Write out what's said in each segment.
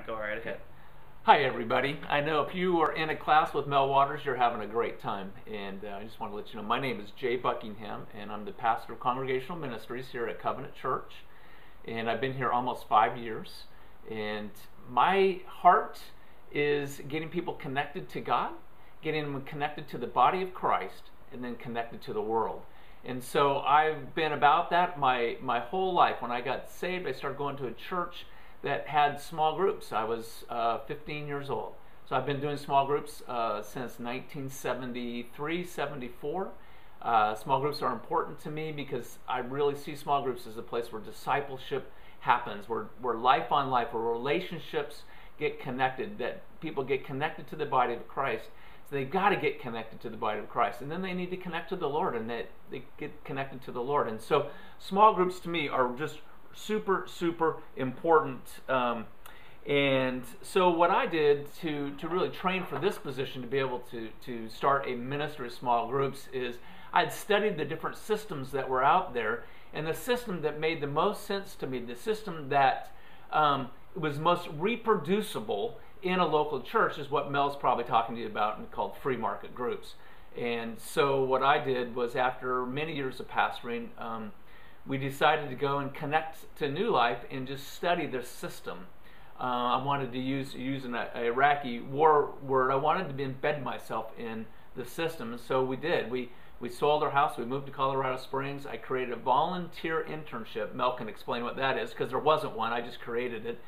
go right ahead. Hi everybody. I know if you are in a class with Mel Waters, you're having a great time. And I just want to let you know, my name is Jay Buckingham, and I'm the pastor of Congregational Ministries here at Covenant Church. And I've been here almost 5 years. And my heart is getting people connected to God, getting them connected to the body of Christ, and then connected to the world. And so I've been about that my whole life. When I got saved, I started going to a church that had small groups. I was 15 years old. So I've been doing small groups since 1973, 74. Small groups are important to me because I really see small groups as a place where discipleship happens, where life on life, where relationships get connected, that people get connected to the body of Christ. So they've got to get connected to the body of Christ, and then they need to connect to the Lord, and they get connected to the Lord. And so small groups to me are just super important. And so what I did to really train for this position, to be able to start a ministry of small groups, is I'd studied the different systems that were out there, and the system that made the most sense to me, the system that was most reproducible in a local church, is what Mel's probably talking to you about, and called free market groups. And so what I did was, after many years of pastoring, we decided to go and connect to New Life and just study their system. I wanted to use an Iraqi war word. I wanted to embed myself in the system, and so we did. We sold our house. We moved to Colorado Springs. I created a volunteer internship. Mel can explain what that is, because there wasn't one. I just created it.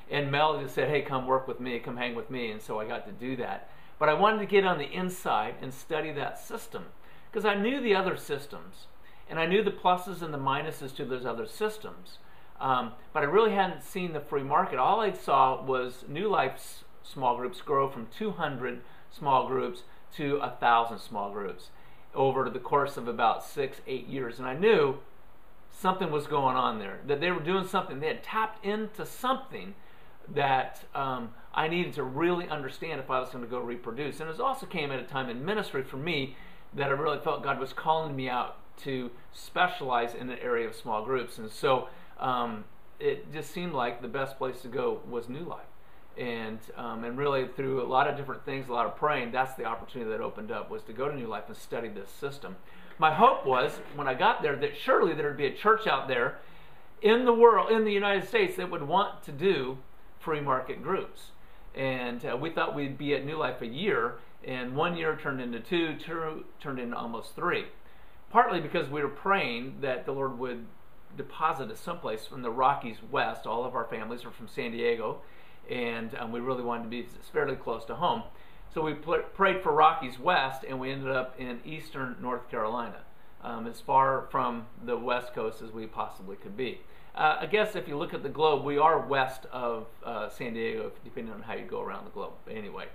And Mel just said, hey, come work with me, come hang with me, and so I got to do that. But I wanted to get on the inside and study that system, because I knew the other systems, and I knew the pluses and the minuses to those other systems. But I really hadn't seen the free market. All I saw was New Life's small groups grow from 200 small groups to 1,000 small groups over the course of about 6-8 years. And I knew something was going on there, that they were doing something. They had tapped into something that I needed to really understand if I was going to go reproduce. And it also came at a time in ministry for me that I really felt God was calling me out to specialize in the area of small groups. And so it just seemed like the best place to go was New Life. And really, through a lot of different things, a lot of praying, that's the opportunity that opened up, was to go to New Life and study this system. My hope was, when I got there, that surely there would be a church out there in the world, in the United States, that would want to do free market groups. And we thought we'd be at New Life a year, and 1 year turned into two turned into almost 3. Partly because we were praying that the Lord would deposit us someplace from the Rockies West. All of our families are from San Diego, and we really wanted to be fairly close to home. So we prayed for Rockies West, and we ended up in eastern North Carolina, as far from the West Coast as we possibly could be. I guess if you look at the globe, we are west of San Diego, depending on how you go around the globe. Anyway,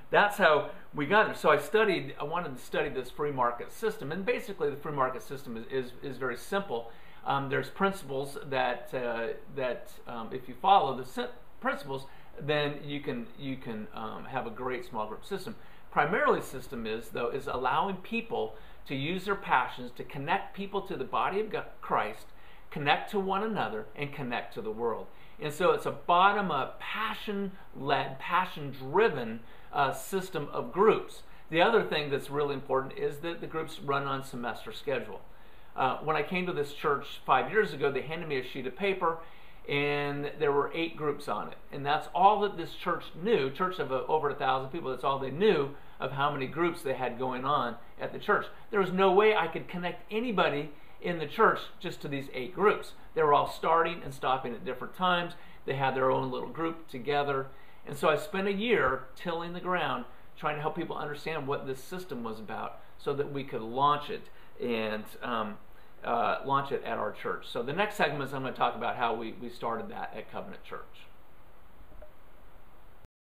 that's how we got there. So I wanted to study this free market system, and basically the free market system is very simple. There's principles that if you follow the principles, then you can have a great small group system. Primarily, the system is allowing people to use their passions to connect people to the body of Christ, connect to one another, and connect to the world. And so it's a bottom-up, passion-led, passion-driven system of groups. The other thing that's really important is that the groups run on semester schedule. When I came to this church 5 years ago, they handed me a sheet of paper, and there were 8 groups on it. And that's all that this church knew, church of over 1,000 people, that's all they knew of how many groups they had going on at the church. There was no way I could connect anybody in the church just to these 8 groups. They were all starting and stopping at different times. They had their own little group together. And so I spent a year tilling the ground, trying to help people understand what this system was about, so that we could launch it and launch it at our church. So the next segment is I'm going to talk about how we started that at Covenant Church.